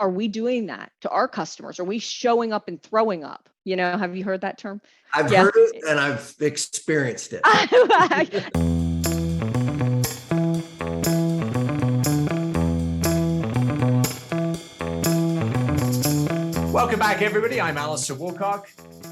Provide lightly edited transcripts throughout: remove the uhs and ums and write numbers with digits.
are we doing that to our customers? Are we showing up and throwing up? Have you heard that term? I've heard it and I've experienced it. Welcome back, everybody. I'm Alastair Woolcock,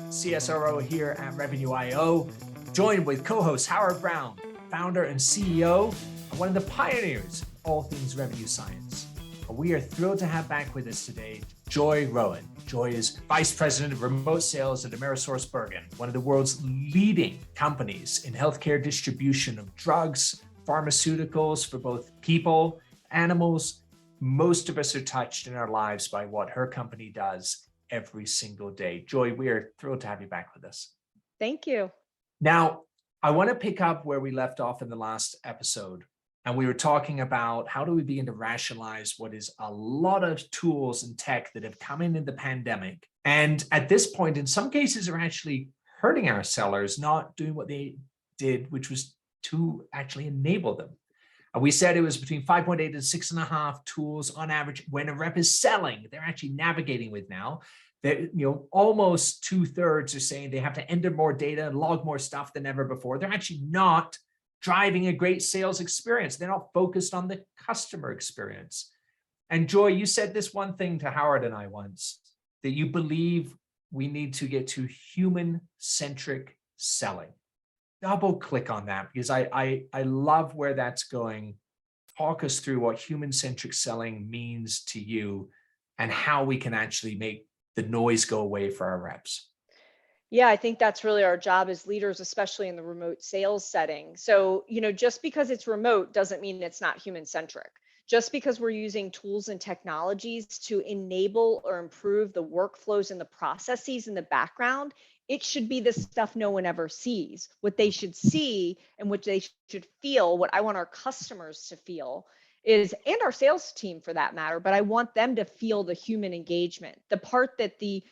CSRO here at Revenue.io, joined with co-host Howard Brown, founder and CEO, and one of the pioneers of all things revenue science. We are thrilled to have back with us today Joy Rowan. Joy is Vice President of Remote Sales at AmerisourceBergen, one of the world's leading companies in healthcare distribution of drugs, pharmaceuticals for both people, animals. Most of us are touched in our lives by what her company does every single day. Joy, we are thrilled to have you back with us. Thank you. Now, I want to pick up where we left off in the last episode. And we were talking about how do we begin to rationalize what is a lot of tools and tech that have come in the pandemic. And at this point, in some cases, are actually hurting our sellers, not doing what they did, which was to actually enable them. We said it was between 5.8 and 6.5 tools on average when a rep is selling, they're actually navigating with now. That, almost 2/3 are saying they have to enter more data and log more stuff than ever before. They're actually not driving a great sales experience. They're not focused on the customer experience. And Joy, you said this one thing to Howard and I once, that you believe we need to get to human-centric selling. Double click on that, because I love where that's going. Talk us through what human-centric selling means to you and how we can actually make the noise go away for our reps. Yeah, I think that's really our job as leaders, especially in the remote sales setting. So, just because it's remote doesn't mean it's not human-centric. Just because we're using tools and technologies to enable or improve the workflows and the processes in the background, it should be the stuff no one ever sees. What they should see and what they should feel, what I want our customers to feel is, and our sales team for that matter, but I want them to feel the human engagement, the part that the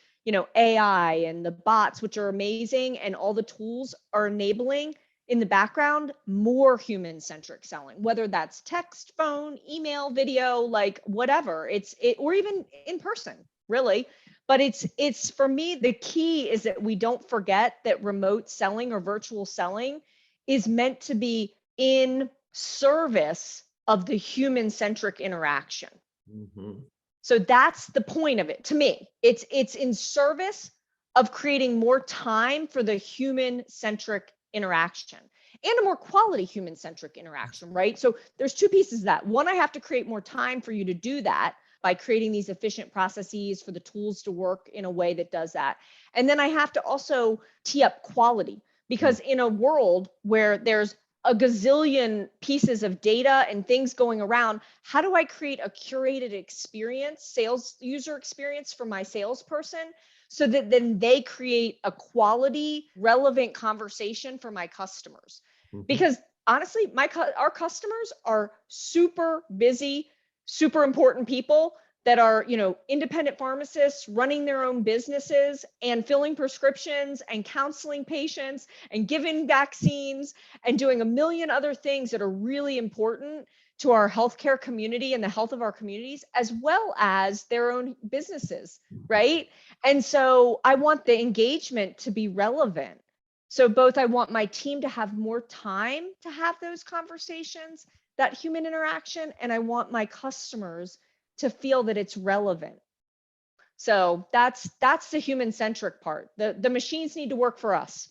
AI and the bots, which are amazing, and all the tools are enabling in the background, more human-centric selling, whether that's text, phone, email, video, like whatever, or even in person, really. But it's for me, the key is that we don't forget that remote selling or virtual selling is meant to be in service of the human-centric interaction. Mm-hmm. So that's the point of it to me. It's in service of creating more time for the human-centric interaction and a more quality human-centric interaction, right? So there's two pieces of that. One, I have to create more time for you to do that by creating these efficient processes for the tools to work in a way that does that. And then I have to also tee up quality, because in a world where there's a gazillion pieces of data and things going around, how do I create a curated experience, sales user experience for my salesperson, so that then they create a quality, relevant conversation for my customers? Mm-hmm. Because honestly, our customers are super busy, super important people that are, independent pharmacists running their own businesses and filling prescriptions and counseling patients and giving vaccines and doing a million other things that are really important to our healthcare community and the health of our communities, as well as their own businesses, right? And so I want the engagement to be relevant. So both I want my team to have more time to have those conversations, that human interaction, and I want my customers to feel that it's relevant. So that's the human-centric part. The machines need to work for us.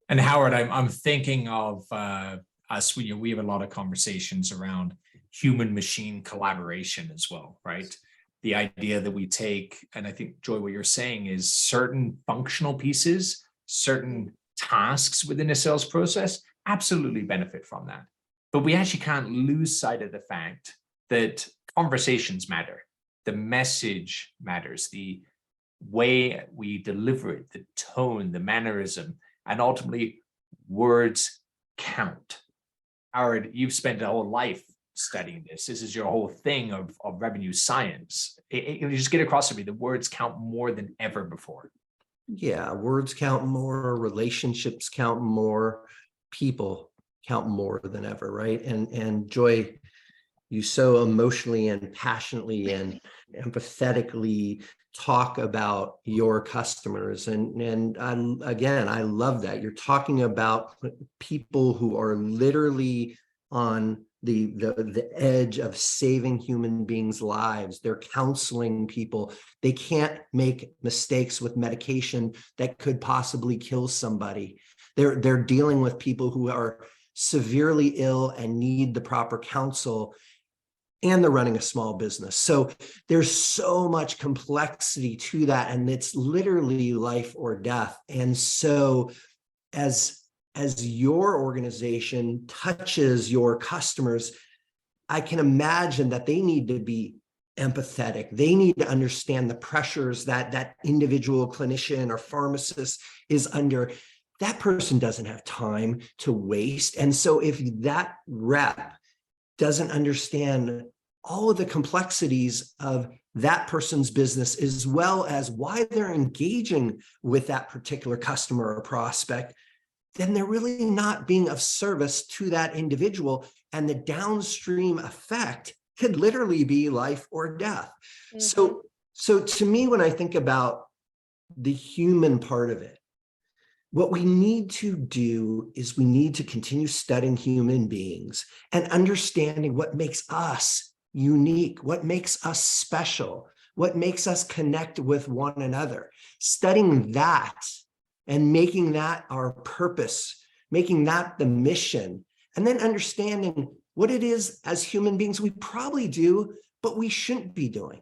And Howard, I'm thinking of us. We have a lot of conversations around human-machine collaboration as well, right? The idea that we take, and I think, Joy, what you're saying is certain functional pieces, certain tasks within a sales process absolutely benefit from that. But we actually can't lose sight of the fact that conversations matter. The message matters, the way we deliver it, the tone, the mannerism, and ultimately words count. Howard, you've spent a whole life studying this. This is your whole thing of revenue science. You just get across to me, the words count more than ever before. Yeah, words count more, relationships count more, people count more than ever, right? And Joy, you so emotionally and passionately and empathetically talk about your customers. And I love that. You're talking about people who are literally on the edge of saving human beings' lives. They're counseling people. They can't make mistakes with medication that could possibly kill somebody. They're dealing with people who are severely ill and need the proper counsel, and they're running a small business. So there's so much complexity to that, and it's literally life or death. And so as your organization touches your customers, I can imagine that they need to be empathetic. They need to understand the pressures that individual clinician or pharmacist is under. That person doesn't have time to waste. And so if that rep doesn't understand all of the complexities of that person's business, as well as why they're engaging with that particular customer or prospect, then they're really not being of service to that individual. And the downstream effect could literally be life or death. Mm-hmm. So to me, when I think about the human part of it, what we need to do is we need to continue studying human beings and understanding what makes us unique, what makes us special, what makes us connect with one another. Studying that and making that our purpose, making that the mission, and then understanding what it is as human beings we probably do, but we shouldn't be doing.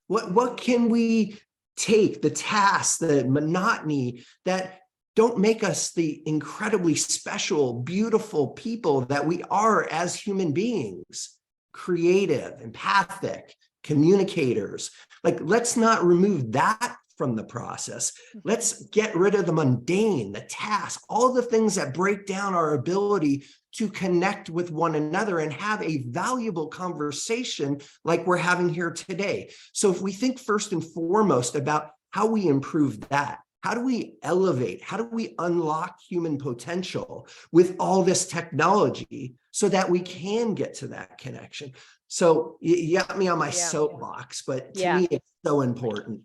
What can we take, the tasks, the monotony that don't make us the incredibly special, beautiful people that we are as human beings, creative, empathic, communicators. Like, let's not remove that from the process. Let's get rid of the mundane, the tasks, all the things that break down our ability to connect with one another and have a valuable conversation like we're having here today. So if we think first and foremost about how we improve that, how do we elevate? How do we unlock human potential with all this technology so that we can get to that connection? So you got me on my soapbox, but to me, it's so important.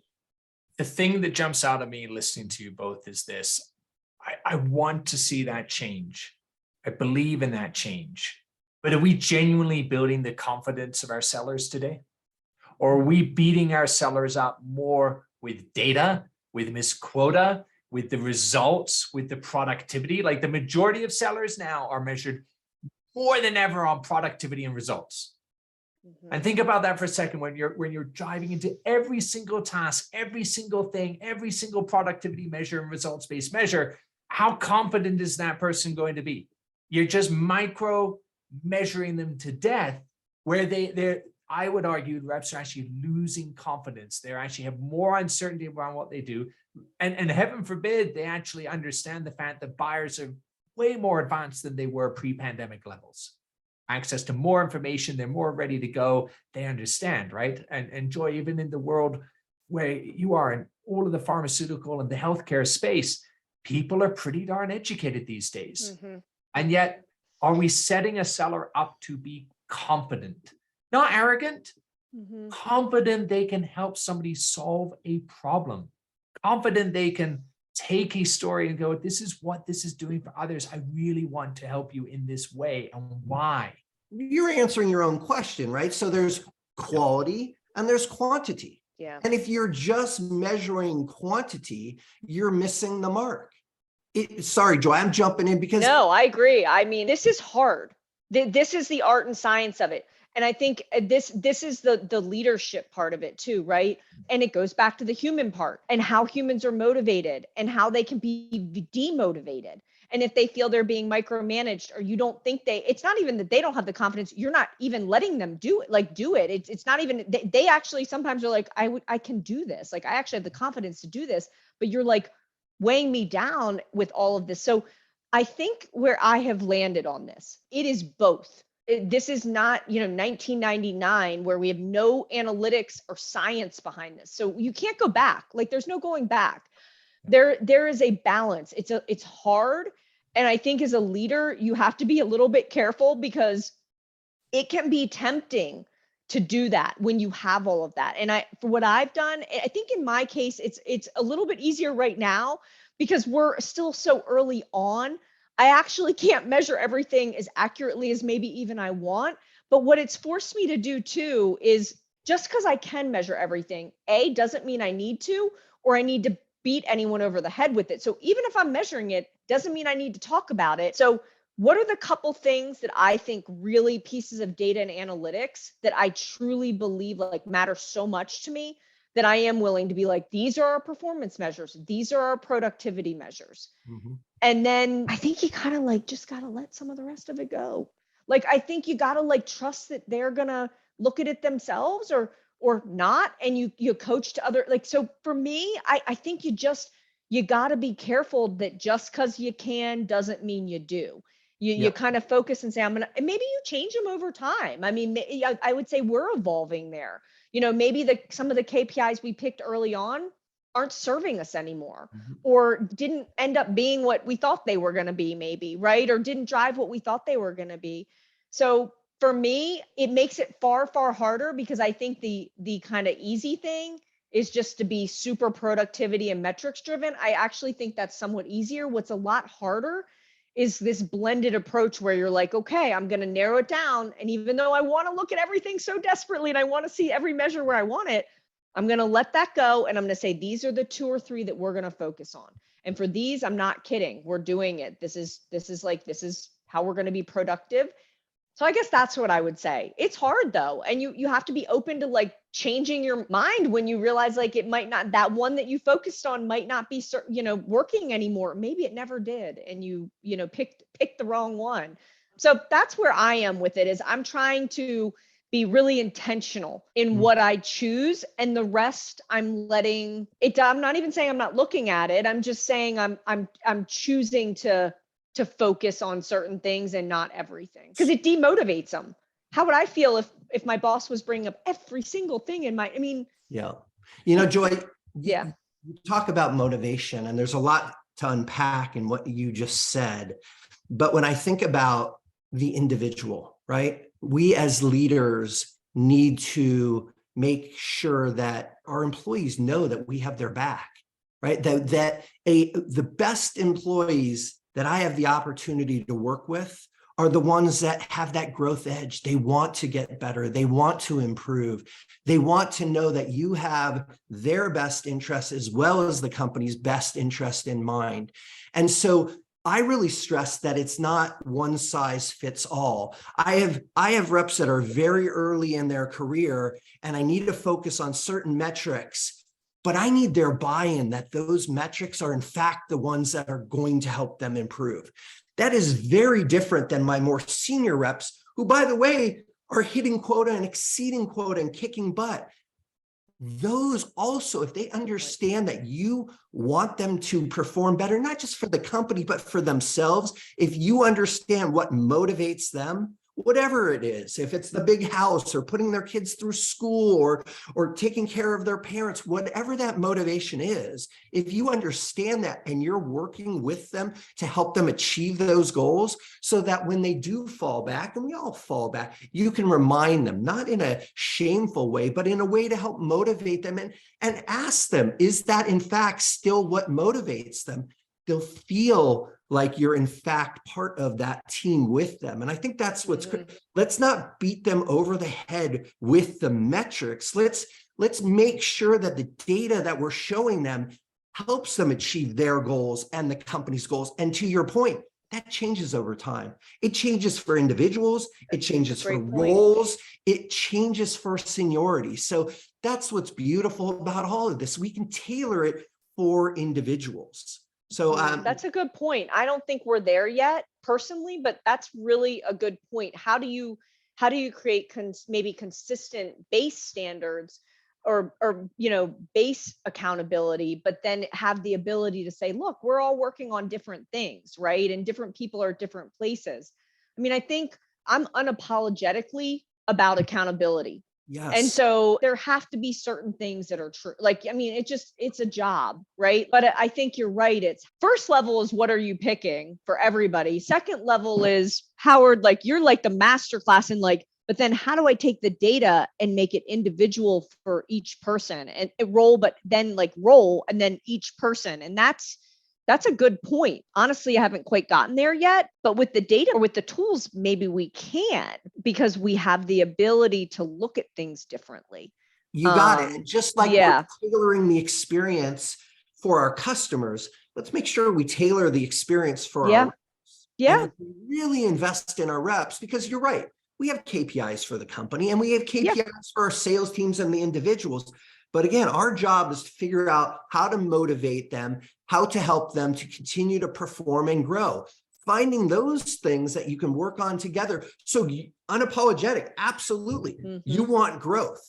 The thing that jumps out at me listening to you both is this. I want to see that change. I believe in that change. But are we genuinely building the confidence of our sellers today? Or are we beating our sellers up more with data, with misquota, with the results, with the productivity? Like, the majority of sellers now are measured more than ever on productivity and results. Mm-hmm. And think about that for a second. When you're diving into every single task, every single thing, every single productivity measure and results-based measure, how confident is that person going to be? You're just micro measuring them to death, where they're I would argue reps are actually losing confidence. They actually have more uncertainty around what they do. And heaven forbid, they actually understand the fact that buyers are way more advanced than they were pre-pandemic levels. Access to more information, they're more ready to go. They understand, right? And Joy, even in the world where you are in all of the pharmaceutical and the healthcare space, people are pretty darn educated these days. Mm-hmm. And yet, are we setting a seller up to be confident? Not arrogant, mm-hmm. Confident they can help somebody solve a problem. Confident they can take a story and go, this is what this is doing for others. I really want to help you in this way, and why? You're answering your own question, right? So there's quality and there's quantity. Yeah. And if you're just measuring quantity, you're missing the mark. Sorry, Joy, I'm jumping in because... No, I agree. I mean, this is hard. This is the art and science of it. And I think this is the leadership part of it too, right? And it goes back to the human part and how humans are motivated and how they can be demotivated. And if they feel they're being micromanaged, or you don't think it's not even that they don't have the confidence, you're not even letting them do it. It's not even, they actually sometimes are like, I can do this. Like, I actually have the confidence to do this, but you're like weighing me down with all of this. So I think where I have landed on this, it is both. This is not, 1999 where we have no analytics or science behind this. So you can't go back. Like, there's no going back. There is a balance. It's hard. And I think as a leader, you have to be a little bit careful, because it can be tempting to do that when you have all of that. And for what I've done, I think in my case, it's a little bit easier right now because we're still so early on. I actually can't measure everything as accurately as maybe even I want. But what it's forced me to do too is just because I can measure everything, doesn't mean I need to, or I need to beat anyone over the head with it. So even if I'm measuring it, doesn't mean I need to talk about it. So what are the couple things that I think really pieces of data and analytics that I truly believe like matter so much to me that I am willing to be like, these are our performance measures. These are our productivity measures. Mhm. And then I think you kind of like just got to let some of the rest of it go. Like, I think you got to like trust that they're going to look at it themselves or not. And you coach to other, like, so for me, I think you got to be careful that just because you can doesn't mean you do. You kind of focus and say, and maybe you change them over time. I mean, I would say we're evolving there. Maybe some of the KPIs we picked early on aren't serving us anymore, or didn't end up being what we thought they were going to be, maybe, right? Or didn't drive what we thought they were going to be. So for me, it makes it far, far harder because I think the kind of easy thing is just to be super productivity and metrics driven. I actually think that's somewhat easier. What's a lot harder is this blended approach where you're like, okay, I'm going to narrow it down. And even though I want to look at everything so desperately and I want to see every measure where I want it, I'm going to let that go. And I'm going to say, these are the 2 or 3 that we're going to focus on. And for these, I'm not kidding. We're doing it. This is how we're going to be productive. So I guess that's what I would say. It's hard though. And you have to be open to like changing your mind when you realize like it might not, that one that you focused on might not be, working anymore. Maybe it never did. And you picked the wrong one. So that's where I am with it, is I'm trying to be really intentional in what I choose, and the rest I'm letting it. I'm not even saying I'm not looking at it. I'm just saying I'm choosing to focus on certain things and not everything, because it demotivates them. How would I feel if my boss was bringing up every single thing in my, Yeah. Joy, yeah, you talk about motivation, and there's a lot to unpack in what you just said. But when I think about the individual, right, we as leaders need to make sure that our employees know that we have their back, right? That the best employees that I have the opportunity to work with are the ones that have that growth edge. They want to get better. They want to improve. They want to know that you have their best interests as well as the company's best interest in mind. And so I really stress that it's not one size fits all. I have reps that are very early in their career, and I need to focus on certain metrics, but I need their buy-in that those metrics are in fact the ones that are going to help them improve. That is very different than my more senior reps, who, by the way, are hitting quota and exceeding quota and kicking butt. Those also, if they understand that you want them to perform better, not just for the company, but for themselves, if you understand what motivates them, whatever it is, if it's the big house or putting their kids through school or taking care of their parents, whatever that motivation is, if you understand that and you're working with them to help them achieve those goals, so that when they do fall back, and we all fall back, you can remind them, not in a shameful way, but in a way to help motivate them and ask them, is that in fact still what motivates them? They'll feel like you're in fact part of that team with them. And I think that's what's good. Let's not beat them over the head with the metrics. Let's make sure that the data that we're showing them helps them achieve their goals and the company's goals. And to your point, that changes over time. It changes for individuals, it changes for roles, it changes for seniority. So that's what's beautiful about all of this. We can tailor it for individuals. So that's a good point. I don't think we're there yet personally, but that's really a good point. How do you create maybe consistent base standards or base accountability, but then have the ability to say, look, we're all working on different things, right? And different people are at different places. I think I'm unapologetically about accountability. yes. And so there have to be certain things that are true. Like, it's a job, right? But I think you're right. It's first level is what are you picking for everybody? Second level is, Howard, like you're like the master class in like but then how do I take the data and make it individual for each person and role and then each person? And that's a good point. Honestly, I haven't quite gotten there yet, but with the data or with the tools, maybe we can, because we have the ability to look at things differently. You got it. Just like yeah. we're tailoring the experience for our customers, let's make sure we tailor the experience for our reps. Yeah. And really invest in our reps, because you're right. We have KPIs for the company and we have KPIs for our sales teams and the individuals. But again, our job is to figure out how to motivate them, how to help them to continue to perform and grow. Finding those things that you can work on together. So unapologetic, absolutely. You want growth.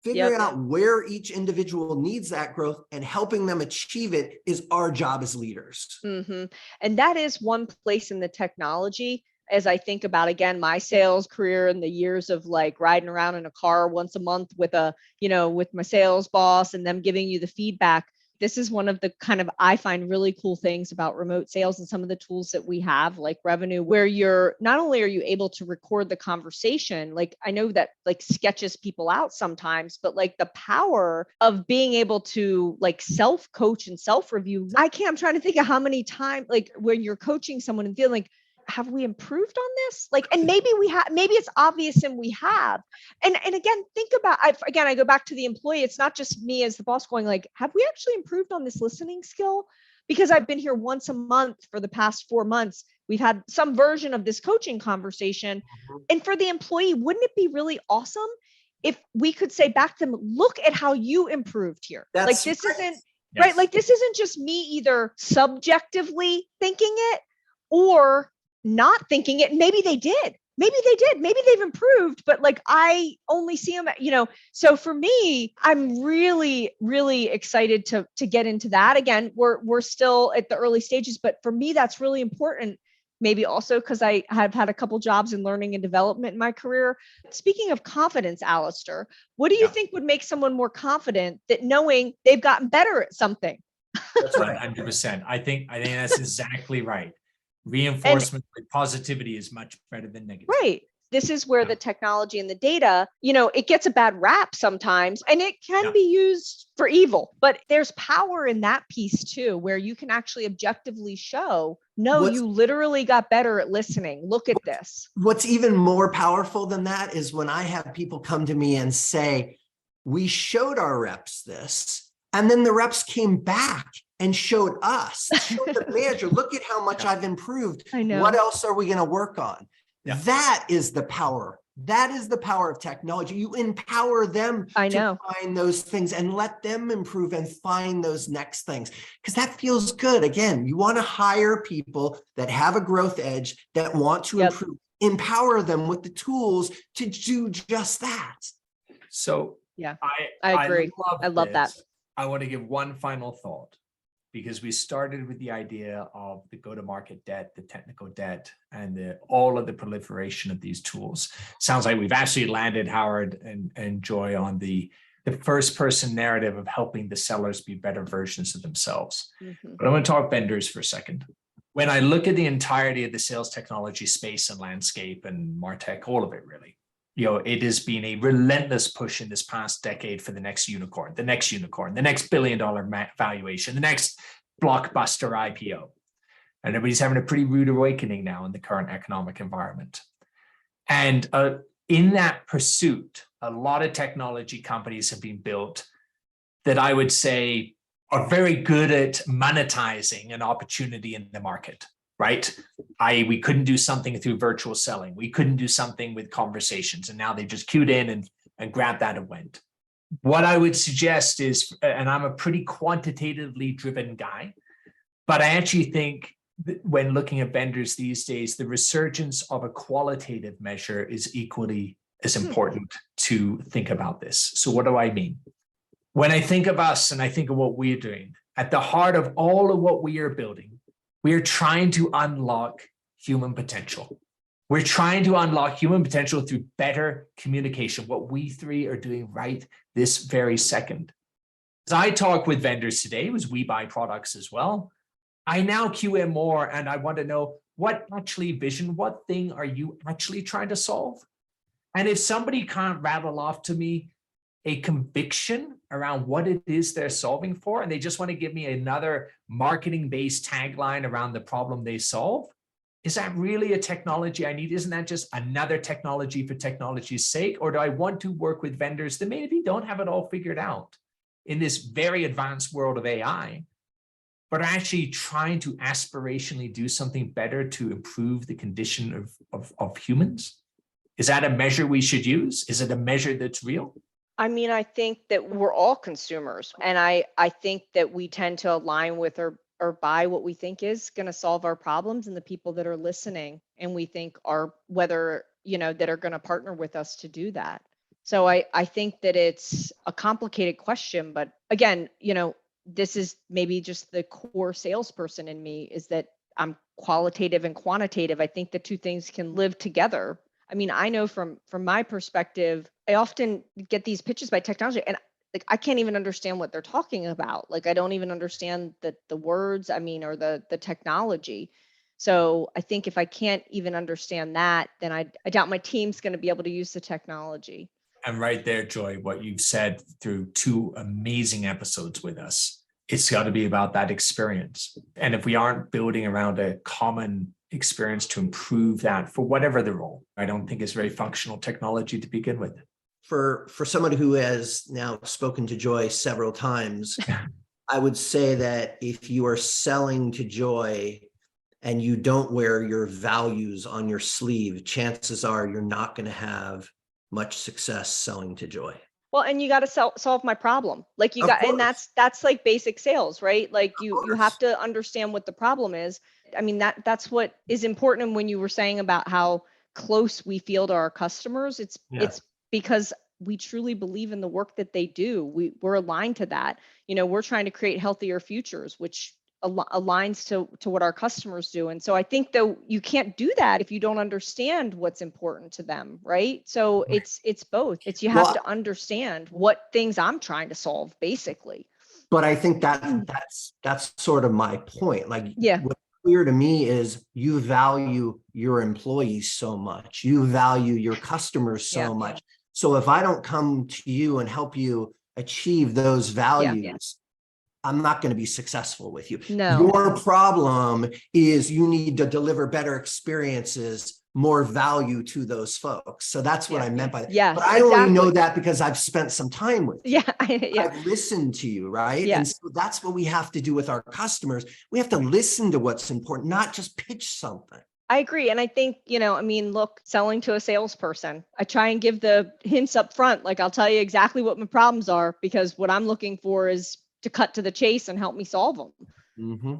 Figuring out where each individual needs that growth and helping them achieve it is our job as leaders. And that is one place in the technology, as I think about, again, my sales career and the years of like riding around in a car once a month with with my sales boss and them giving you the feedback. This is one of the kind of, I find really cool things about remote sales and some of the tools that we have, like Revenue, where you're not only are you able to record the conversation, like I know that like sketches people out sometimes, but like the power of being able to like self-coach and self-review. I'm trying to think of how many times, like when you're coaching someone and feeling like, have we improved on this? Like, and maybe we have, maybe it's obvious and we have. And again, think about, I go back to the employee. It's not just me as the boss going like, have we actually improved on this listening skill? Because I've been here once a month for the past 4 months. We've had some version of this coaching conversation. And for the employee, wouldn't it be really awesome if we could say back to them, look at how you improved here? Like this isn't right. Like this isn't just me either subjectively thinking it or not thinking it. Maybe they did. Maybe they've improved, but like I only see them, so for me, I'm really, really excited to get into that. Again, we're still at the early stages, but for me, that's really important. Maybe also because I have had a couple jobs in learning and development in my career. Speaking of confidence, Alastair, what do you think would make someone more confident that knowing they've gotten better at something? That's right. 100%. I think that's exactly right. Reinforcement with positivity is much better than negative. Right. This is where the technology and the data, it gets a bad rap sometimes, and it can be used for evil, but there's power in that piece too, where you can actually objectively show, you literally got better at listening. Look at this. What's even more powerful than that is when I have people come to me and say, we showed our reps this, and then the reps came back and showed the manager, look at how much I've improved. I know. What else are we going to work on? That is the power. That is the power of technology. You empower them to find those things and let them improve and find those next things, because that feels good. Again, you want to hire people that have a growth edge, that want to improve, empower them with the tools to do just that. So I agree. I love that. I want to give one final thought, because we started with the idea of the go-to-market debt, the technical debt, and all of the proliferation of these tools. Sounds like we've actually landed, Howard and Joy, on the first-person narrative of helping the sellers be better versions of themselves. But I want to talk vendors for a second. When I look at the entirety of the sales technology space and landscape and MarTech, all of it really, it has been a relentless push in this past decade for the next unicorn, the next billion-dollar valuation, the next blockbuster IPO. And everybody's having a pretty rude awakening now in the current economic environment. And in that pursuit, a lot of technology companies have been built that I would say are very good at monetizing an opportunity in the market. Right? We couldn't do something through virtual selling. We couldn't do something with conversations. And now they just queued in and grabbed that and went. What I would suggest is, and I'm a pretty quantitatively driven guy, but I actually think that when looking at vendors these days, the resurgence of a qualitative measure is equally as important to think about this. So what do I mean? When I think of us and I think of what we're doing, at the heart of all of what we are building, we are trying to unlock human potential. We're trying to unlock human potential through better communication, what we three are doing right this very second. As I talk with vendors today, as we buy products as well, I now QM more and I want to know what thing are you actually trying to solve? And if somebody can't rattle off to me a conviction around what it is they're solving for, and they just want to give me another marketing-based tagline around the problem they solve, is that really a technology I need? Isn't that just another technology for technology's sake? Or do I want to work with vendors that maybe don't have it all figured out in this very advanced world of AI, but are actually trying to aspirationally do something better to improve the condition of humans? Is that a measure we should use? Is it a measure that's real? I mean, I think that we're all consumers, and I think that we tend to align with or buy what we think is going to solve our problems, and the people that are listening and we think are whether, that are going to partner with us to do that. So I think that it's a complicated question, but again, this is maybe just the core salesperson in me, is that I'm qualitative and quantitative. I think the two things can live together. I mean, I know from my perspective, I often get these pitches by technology, and like I can't even understand what they're talking about. Like I don't even understand the words, or the technology. So I think if I can't even understand that, then I doubt my team's going to be able to use the technology. And right there, Joy, what you've said through 2 amazing episodes with us, it's got to be about that experience. And if we aren't building around a common experience to improve that for whatever the role, I don't think it's very functional technology to begin with. For someone who has now spoken to Joy several times, I would say that if you are selling to Joy and you don't wear your values on your sleeve, chances are you're not going to have much success selling to Joy. Well, and you got to solve my problem. Like and that's like basic sales, right? Like you have to understand what the problem is. I mean, that's what is important. And when you were saying about how close we feel to our customers, it's because we truly believe in the work that they do. We're aligned to that. We're trying to create healthier futures, which aligns to what our customers do. And so I think though you can't do that if you don't understand what's important to them, right? So it's both. You have to understand what things I'm trying to solve, basically. But I think that's sort of my point. Like, yeah. What's clear to me is you value your employees so much. You value your customers so much. So if I don't come to you and help you achieve those values, I'm not going to be successful with you. No. Your problem is you need to deliver better experiences, more value to those folks. So that's what I meant by that. Yeah, but I only know that because I've spent some time with you. I've listened to you, right? Yeah. And so that's what we have to do with our customers. We have to listen to what's important, not just pitch something. I agree. And I think, look, selling to a salesperson, I try and give the hints up front. Like I'll tell you exactly what my problems are, because what I'm looking for is to cut to the chase and help me solve them. Mm-hmm.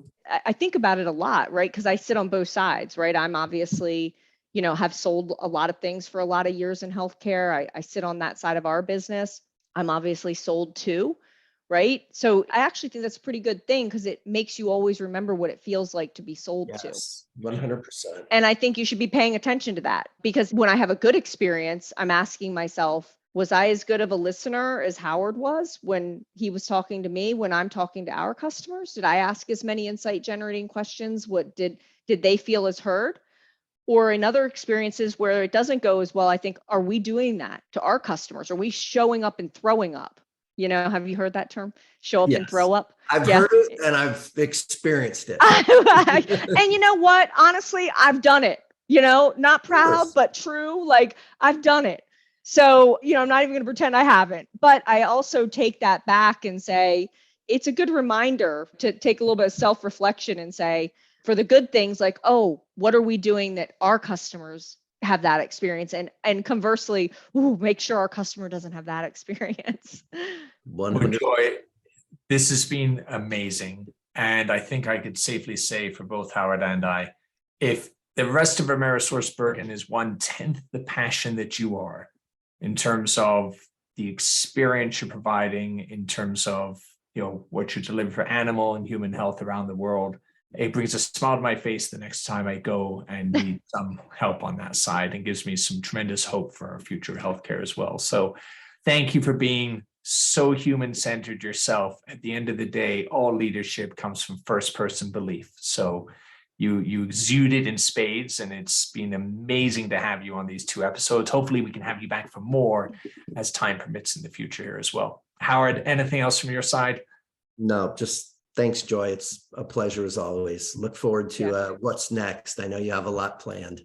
I think about it a lot, right? Because I sit on both sides, right? I'm obviously, have sold a lot of things for a lot of years in healthcare. I sit on that side of our business. I'm obviously sold too, right? So I actually think that's a pretty good thing, because it makes you always remember what it feels like to be sold to. 100%. And I think you should be paying attention to that, because when I have a good experience, I'm asking myself, was I as good of a listener as Howard was when he was talking to me, when I'm talking to our customers? Did I ask as many insight generating questions? What did they feel as heard? Or in other experiences where it doesn't go as well, I think, are we doing that to our customers? Are we showing up and throwing up? Have you heard that term? Show up and throw up? I've heard it and I've experienced it. And you know what? Honestly, I've done it, not proud, but true. Like I've done it. So, I'm not even going to pretend I haven't, but I also take that back and say, it's a good reminder to take a little bit of self-reflection and say, for the good things, like, oh, what are we doing that our customers have that experience? And conversely, make sure our customer doesn't have that experience. Joy, this has been amazing. And I think I could safely say for both Howard and I, if the rest of AmerisourceBergen is 1/10 the passion that you are, in terms of the experience you're providing, in terms of what you deliver for animal and human health around the world, it brings a smile to my face the next time I go and need some help on that side, and gives me some tremendous hope for our future healthcare as well. So thank you for being so human-centered yourself. At the end of the day, all leadership comes from first-person belief. So You exude it in spades, and it's been amazing to have you on these 2 episodes. Hopefully we can have you back for more as time permits in the future here as well. Howard, anything else from your side? No, just thanks, Joy. It's a pleasure as always. Look forward to what's next. I know you have a lot planned.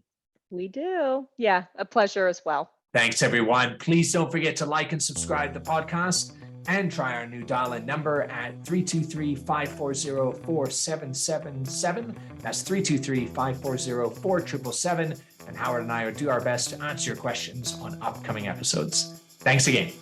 We do. Yeah, a pleasure as well. Thanks, everyone. Please don't forget to like and subscribe to the podcast, and try our new dial-in number at 323-540-4777. That's 323-540-4777. And Howard and I will do our best to answer your questions on upcoming episodes. Thanks again.